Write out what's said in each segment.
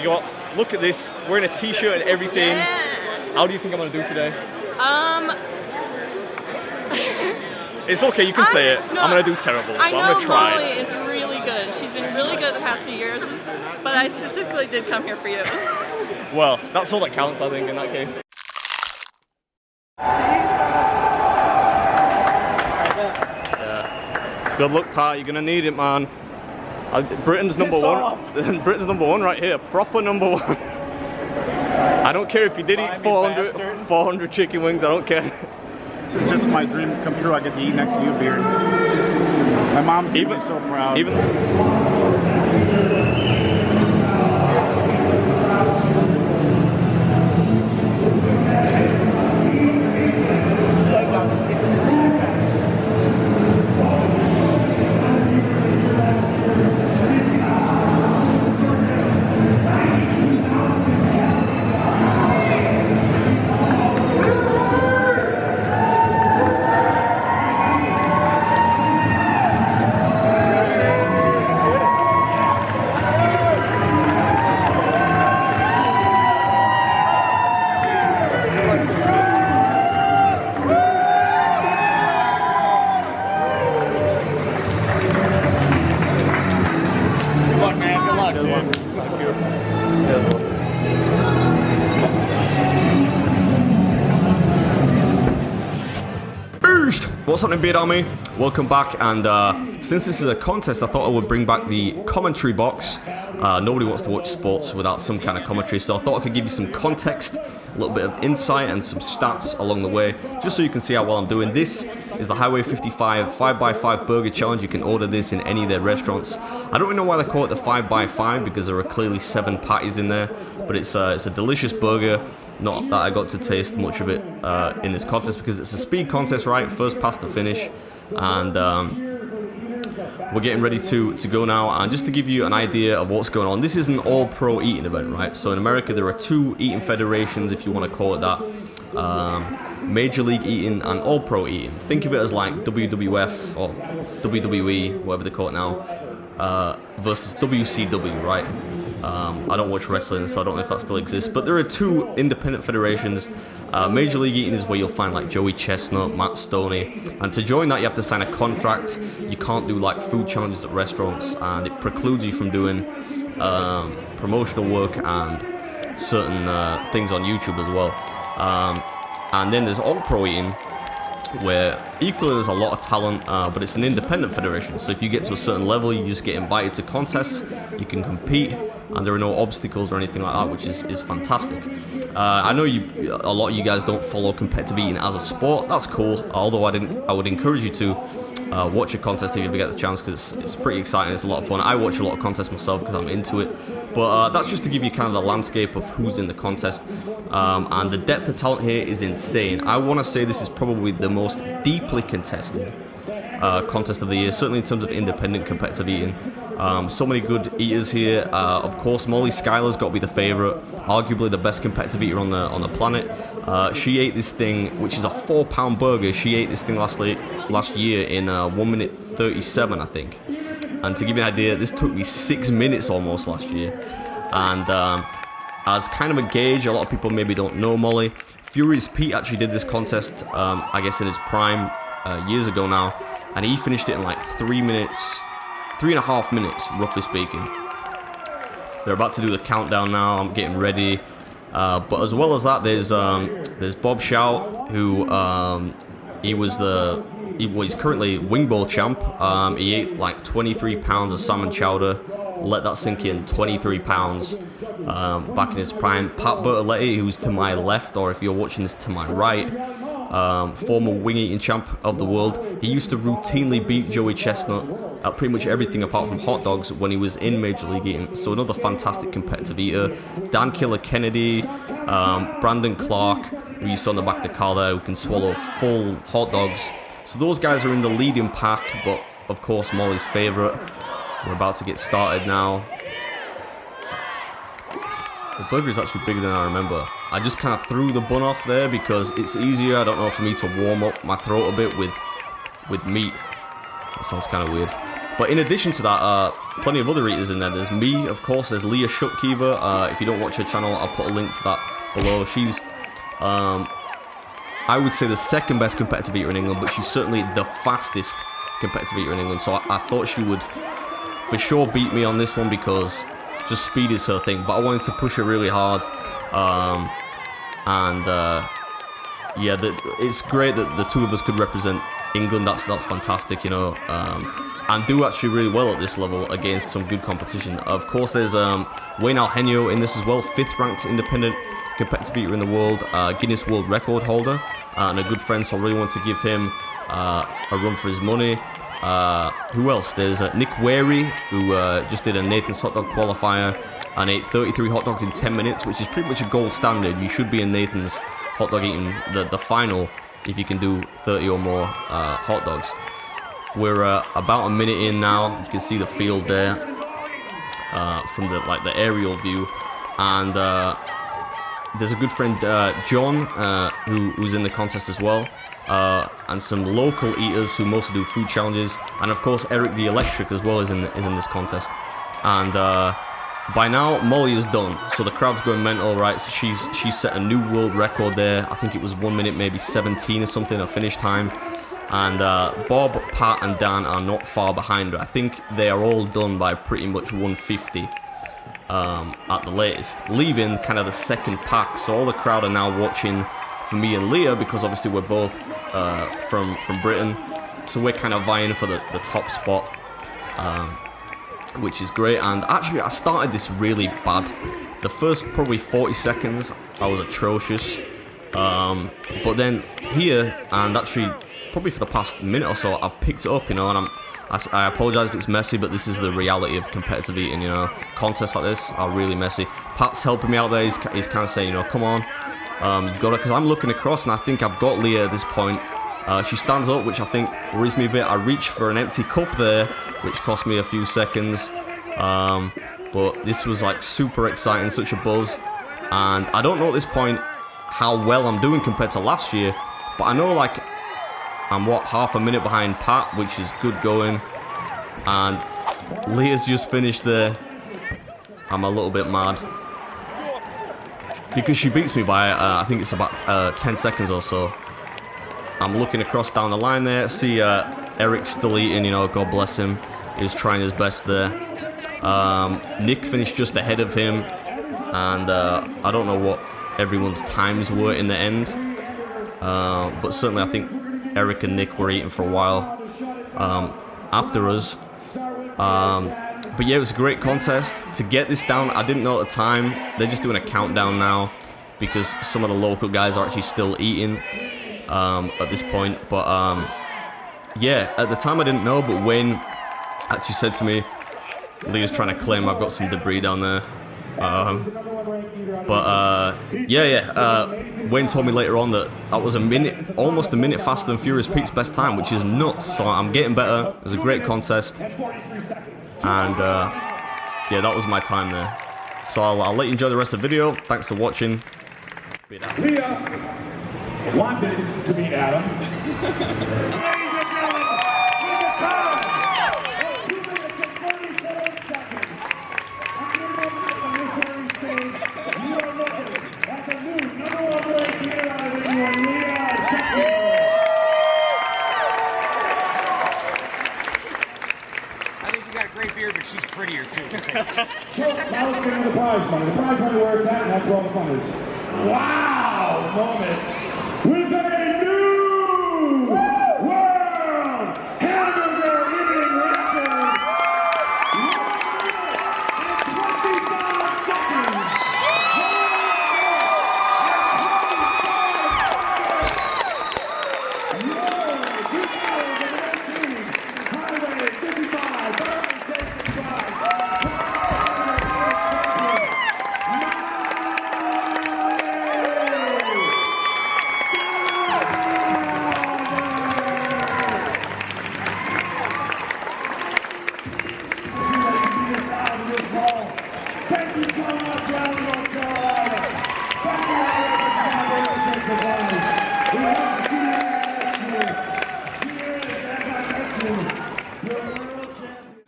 we got, look at this, wearing a t-shirt and everything. Yeah. How do you think I'm going to do today? It's okay, you can say it. No, I'm going to do terrible, but I'm going to try. Molly is really good. She's been really good the past few years, but I specifically did come here for you. Well, that's all that counts, I think, in that case. Yeah. Good luck, Pat. You're going to need it, man. Britain's number one. Britain's number one right here. Proper number one. I don't care if you did eat 400 chicken wings. I don't care. This is just my dream come true. I get to eat next to you, Beard. My mom's gonna be so proud. What's happening, Beard Army? Welcome back, and since this is a contest, I thought I would bring back the commentary box. Nobody wants to watch sports without some kind of commentary, so I thought I could give you some context, a little bit of insight, and some stats along the way, just so you can see how well I'm doing. This is the Highway 55 5x5 Burger Challenge. You can order this in any of their restaurants. I don't really know why they call it the 5x5, because there are clearly 7 patties in there, but it's a delicious burger. Not that I got to taste much of it in this contest, because it's a speed contest, right? First past the finish, and we're getting ready to go now. And just to give you an idea of what's going on, this is an all-pro eating event, right? So in America, there are 2 eating federations, if you want to call it that. Major League Eating and All-Pro Eating. Think of it as like WWF or WWE, whatever they call it now, versus WCW, right? I don't watch wrestling, so I don't know if that still exists, but there are 2 independent federations. Major League Eating is where you'll find like Joey Chestnut, Matt Stoney, and to join that you have to sign a contract. You can't do like food challenges at restaurants, and it precludes you from doing promotional work and certain things on YouTube as well. And then there's All-Pro Eating, where equally there's a lot of talent, but it's an independent federation. So if you get to a certain level, you just get invited to contests, you can compete, and there are no obstacles or anything like that, which is fantastic. I know a lot of you guys don't follow competitive eating as a sport. That's cool, although I would encourage you to watch a contest if you ever get the chance, because it's pretty exciting. It's a lot of fun. I watch a lot of contests myself because I'm into it, but that's just to give you kind of the landscape of who's in the contest, and the depth of talent here is insane. I want to say this is probably the most deeply contested contest of the year, certainly in terms of independent competitive eating. So many good eaters here. Of course, Molly Schuyler's got to be the favourite, arguably the best competitive eater on the planet. She ate this thing, which is a 4-pound burger. She ate this thing last year in 1 minute 37, I think. And to give you an idea, this took me 6 minutes almost last year. And as kind of a gauge, a lot of people maybe don't know Molly. Furious Pete actually did this contest, I guess in his prime years ago now, and he finished it in like 3.5 minutes, roughly speaking. They're about to do the countdown now. I'm getting ready, but as well as that, there's Bob Shoudt, who he's currently wing bowl champ. He ate like 23 pounds of salmon chowder. Let that sink in. 23 pounds back in his prime. Pat Bertoletti, who's to my left, or if you're watching this to my right, former wing eating champ of the world. He used to routinely beat Joey Chestnut at pretty much everything apart from hot dogs when he was in Major League Eating. So another fantastic competitive eater. Dan Killer Kennedy, Brandon Clark, who you saw in the back of the car there, who can swallow full hot dogs. So those guys are in the leading pack, but of course Molly's favourite. We're about to get started now. The burger is actually bigger than I remember. I just kind of threw the bun off there because it's easier, I don't know, for me to warm up my throat a bit with meat. That sounds kind of weird. But in addition to that, plenty of other eaters in there. There's me, of course. There's Leah Shutkever. If you don't watch her channel, I'll put a link to that below. She's, I would say, the second best competitive eater in England, but she's certainly the fastest competitive eater in England. So I thought she would for sure beat me on this one because just speed is her thing. But I wanted to push her really hard. Yeah, it's great that the two of us could represent England. That's fantastic, you know, and do actually really well at this level against some good competition. Of course, there's Wehry Algenio in this as well, 5th ranked independent competitive eater in the world, Guinness World Record holder, and a good friend, so I really want to give him a run for his money. Who else? There's Nick Wehry, who just did a Nathan's hot dog qualifier and ate 33 hot dogs in 10 minutes, which is pretty much a gold standard. You should be in Nathan's hot dog eating the final if you can do 30 or more hot dogs. We're about a minute in now. You can see the field there from the aerial view, and there's a good friend John who's in the contest as well, and some local eaters who mostly do food challenges, and of course Erik The Electric as well is in this contest. And by now Molly is done, so the crowd's going mental, right? So she's set a new world record there. I think it was 1 minute maybe 17 or something, a finish time. And Bob, Pat and Dan are not far behind her. I think they are all done by pretty much 150 at the latest, leaving kind of the second pack. So all the crowd are now watching for me and Leah, because obviously we're both from Britain, so we're kind of vying for the top spot, which is great. And actually I started this really bad. The first probably 40 seconds I was atrocious, but then here, and actually probably for the past minute or so, I've picked it up, you know, and I apologize if it's messy, but this is the reality of competitive eating, you know. Contests like this are really messy. Pat's helping me out there. He's kind of saying, you know, come on, you've got it, because I'm looking across and I think I've got Leah at this point. She stands up, which I think worries me a bit. I reach for an empty cup there, which cost me a few seconds. But this was like super exciting, such a buzz. And I don't know at this point how well I'm doing compared to last year, but I know like I'm half a minute behind Pat, which is good going. And Leah's just finished there. I'm a little bit mad because she beats me by I think it's about 10 seconds or so. I'm looking across down the line there, see Eric's still eating, you know, God bless him. He was trying his best there. Nick finished just ahead of him, and I don't know what everyone's times were in the end, but certainly I think Eric and Nick were eating for a while after us. But yeah, it was a great contest. To get this down, I didn't know at the time. They're just doing a countdown now because some of the local guys are actually still eating at this point. But yeah, at the time I didn't know, but Wayne actually said to me, Leah's trying to claim I've got some debris down there. Wayne told me later on that was almost a minute faster than Furious Pete's best time, which is nuts. So I'm getting better. It was a great contest, and yeah, that was my time there. So I'll let you enjoy the rest of the video. Thanks for watching. Leah wanted to beat Adam. But she's prettier too. So now let's get into the prize money. The prize money where it's at, and that's where all the fun is. Wow! Moment. We've got a new world hamburger eating record. 25 seconds. Highway 55.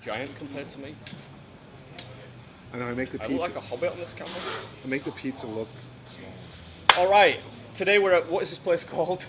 giant compared to me. I know I make the I pizza. look like a hobbit on this camera. I make the pizza look small. All right, today we're at, what is this place called?